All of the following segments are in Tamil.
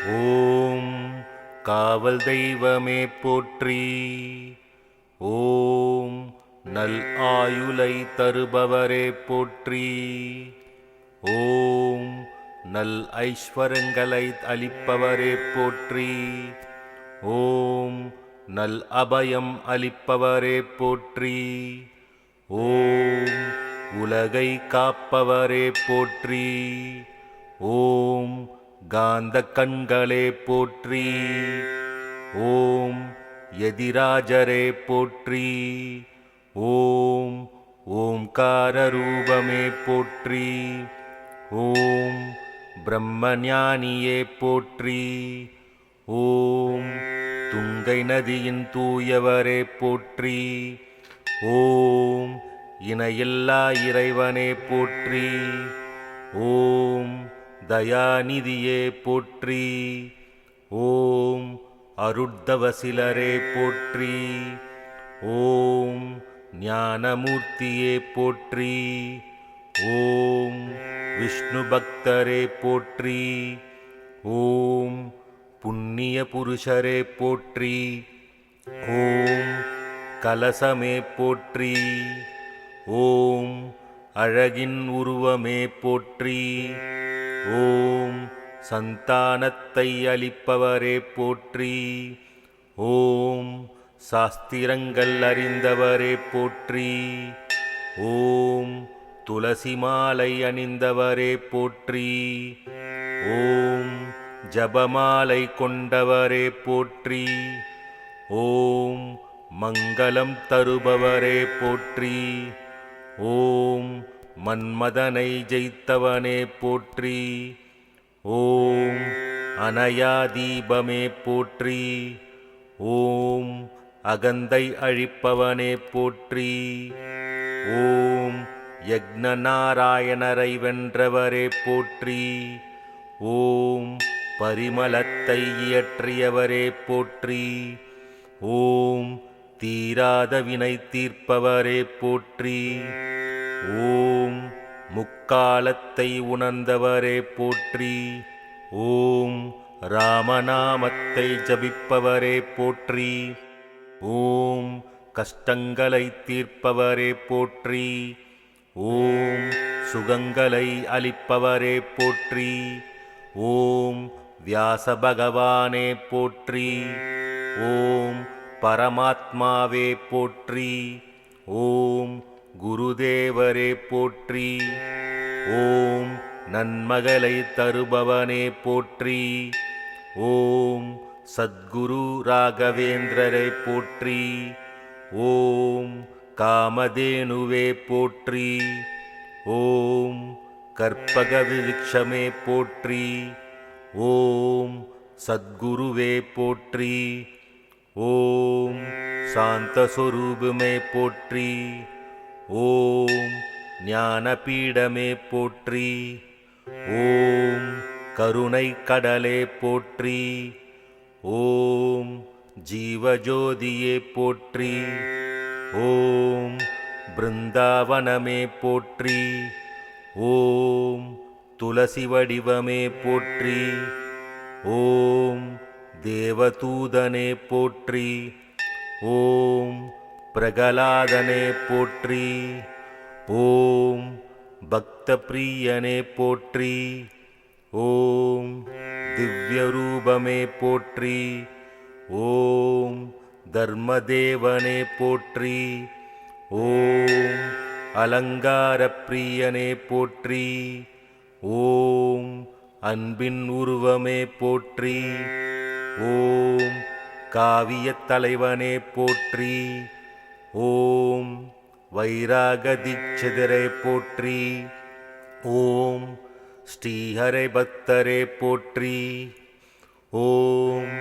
ஓம் காவல் தெய்வமே போற்றி. ஓம் நல் ஆயுளை தருபவரே போற்றி. ஓம் நல் ஐஸ்வரங்களை அளிப்பவரே போற்றி. ஓம் நல் அபயம் அளிப்பவரே போற்றி. ஓம் உலகை காப்பவரே போற்றி. ஓம் காந்த கண்களே போற்றி. ஓம் எதிராஜரே போற்றி. ஓம் ஓம்கார ரூபமே போற்றி. ஓம் பிரம்மஞானியே போற்றி. ஓம் துங்கை நதியின் தூயவரே போற்றி. ஓம் இணையில்லா இறைவனே போற்றி. ஓம் தயாநிதியே போற்றி. ஓம் அருட்தவசிலரே போற்றி. ஓம் ஞானமூர்த்தியே போற்றி. ஓம் விஷ்ணு பக்தரே போற்றி. ஓம் புண்ணிய புருஷரே போற்றி. ஓம் கலசமே போற்றி. ஓம் அழகின் உருவமே போற்றி. ஓம் சந்தானத்தை அளிப்பவரே போற்றி. ஓம் சாஸ்திரங்கள் அறிந்தவரே போற்றி. ஓம் துளசி மாலை அணிந்தவரே போற்றி. ஓம் ஜபமாலை கொண்டவரே போற்றி. ஓம் மங்களம் தருபவரே போற்றி. ஓம் மன்மதனை ஜெயித்தவனே போற்றி. ஓம் அனயா தீபமே போற்றி. ஓம் அகந்தை அழிப்பவனே போற்றி. ஓம் யக்ஞநாராயணரை வென்றவரே போற்றி. ஓம் பரிமளத்தை இயற்றியவரே போற்றி. ஓம் தீராத வினை தீர்ப்பவரே போற்றி. ஓம் முக்காலத்தை உணர்ந்தவரே போற்றி. ஓம் ராமநாமத்தை ஜபிப்பவரே போற்றி. ஓம் கஷ்டங்களை தீர்ப்பவரே போற்றி. ஓம் சுகங்களை அளிப்பவரே போற்றி. ஓம் வியாச பகவானே போற்றி. ஓம் பரமாத்மாவே போற்றி. ஓம் குருதேவரே போற்றி. ஓம் நன்மகளை தருபவனே போற்றி. ஓம் சத்குரு ராகவேந்திரரை போற்றி. ஓம் காமதேனுவே போற்றி. ஓம் கற்பக விருட்சமே போற்றி. ஓம் சத்குருவே போற்றி. ஓம் சாந்தஸ்வரூபமே போற்றி. ஓம் ஞானபீடமே போற்றி. ஓம் கருணை கடலே போற்றி. ஓம் ஜீவஜோதியே போற்றி. ஓம் பிருந்தாவனமே போற்றி. ஓம் துளசி வடிவமே போற்றி. ஓம் தேவதூதனே போற்றி. ஓம் பிரகலாதனே போற்றி. ஓம் பக்த பிரியனே போற்றி. ஓம் திவ்யரூபமே போற்றி. ஓம் தர்மதேவனே போற்றி. ஓம் அலங்கார பிரியனே போற்றி. ஓம் அன்பின் உருவமே போற்றி. ஓம் காவியத் தலைவனே போற்றி. ஓம் வைராக தீட்சிதரே போற்றி. ஓம் ஸ்ரீஹரை பக்தரே போற்றி. ஓம்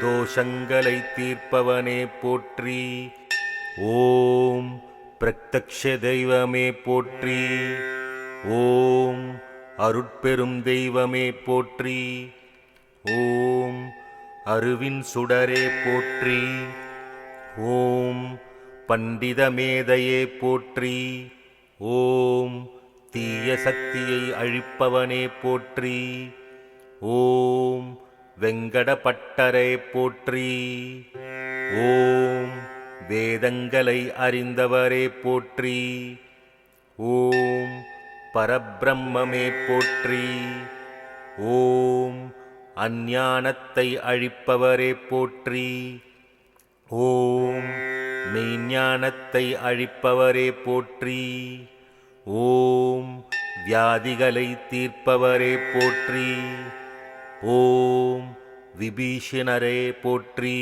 தோஷங்களை தீர்ப்பவனே போற்றி. ஓம் பிரத்யக்ஷ தெய்வமே போற்றி. ஓம் அருட்பெரும் தெய்வமே போற்றி. ஓம் அருவின் சுடரே போற்றி. ஓம் பண்டித மேதையே போற்றி. ஓம் தீய சக்தியை அழிப்பவனே போற்றி. ஓம் வெங்கடபட்டரே போற்றி. ஓம் வேதங்களை அறிந்தவரே போற்றி. ஓம் பரபிரம்மே போற்றி. ஓம் அஞ்ஞானத்தை அழிப்பவரே போற்றி. ஓம் மெய்ஞானத்தை அழிப்பவரே போற்றி. ஓம் வியாதிகளை தீர்ப்பவரே போற்றி. ஓம் விபீஷணரே போற்றி.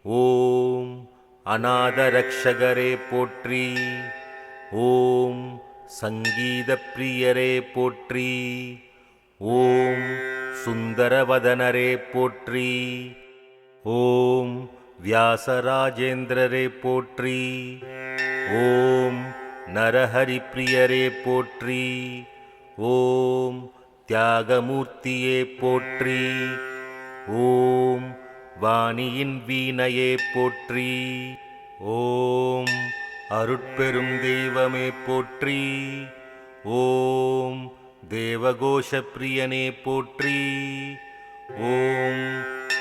ஓம் அநாதரக்ஷகரே போற்றி. ஓம் சங்கீத பிரியரே போற்றி. ஓம் சுந்தரவதனரே போற்றி. ஓம் வியாசராஜேந்திரரே போற்றி. ஓம் நரஹரி பிரியரே போற்றி. ஓம் தியாகமூர்த்தியே போற்றி. ஓம் வாணியின் வீணையே போற்றி. ஓம் அருட்பெரும் தெய்வமே போற்றி. ஓம் தேவகோஷ பிரியனே போற்றி. ஓம்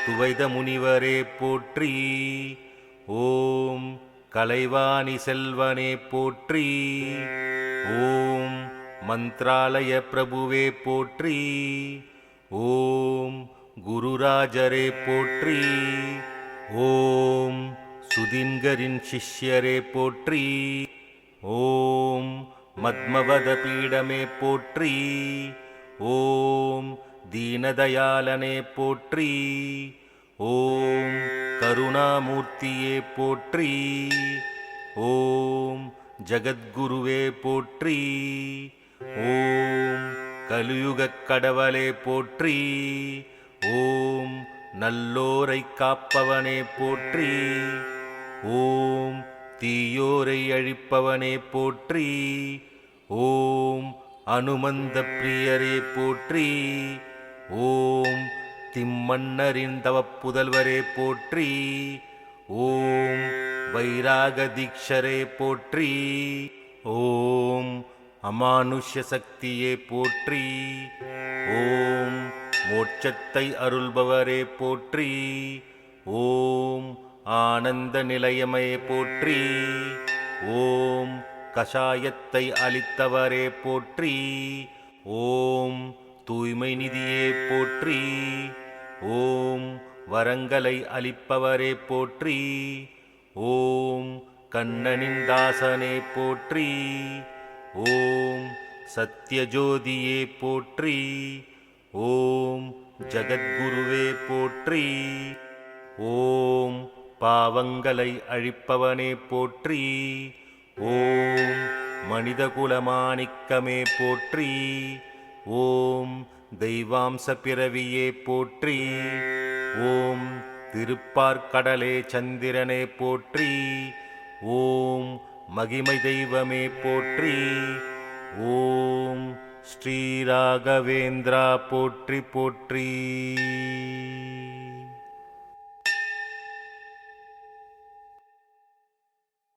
துவைத முனிவரே போற்றி. ஓம் கலைவாணி செல்வனே போற்றி. ஓம் மந்த்ராலய பிரபுவே போற்றி. ஓம் குருராஜரே போற்றி. ஓம் சுதின்கரின் சிஷ்யரே போற்றி. ஓம் மத்மவத பீடமே போற்றி. ஓம் தீனதயாளனே போற்றி. ஓம் கருணாமூர்த்தியே போற்றி. ஓம் ஜகத்குருவே போற்றி. ஓம் கலியுகக் கடவுளே போற்றி. ஓம் நல்லோரை காப்பவனே போற்றி. ஓம் தீயோரை அழிப்பவனே போற்றி. ஓம் அனுமந்த பிரியரே போற்றி. ஓம் திம்மன்னரின் தவப்புதல்வரே போற்றி. ஓம் வைராக தீக்ஷரே போற்றி. ஓம் அமானுஷ்ய சக்தியே போற்றி. ஓம் மோட்சத்தை அருள்பவரே போற்றி. ஓம் ஆனந்த நிலையமே போற்றி. ஓம் கஷாயத்தை அளித்தவரே போற்றி. ஓம் தூய்மை நிதியே போற்றி. ஓம் வரங்களை அளிப்பவரே போற்றி. ஓம் கண்ணனின் தாசனே போற்றி. ஓம் சத்யஜோதியே போற்றி. ஓம் ஜகத்குருவே போற்றி. ஓம் பாவங்களை அழிப்பவனே போற்றி. ஓம் மனிதகுலமாணிக்கமே போற்றி. ஓம் தெய்வாம்ச பிறவியே போற்றி. ஓம் திருப்பார்கடலே சந்திரனே போற்றி. ஓம் மகிமை தெய்வமே போற்றி. ஓம் ஸ்ரீராகவேந்திரா போற்றி போற்றி.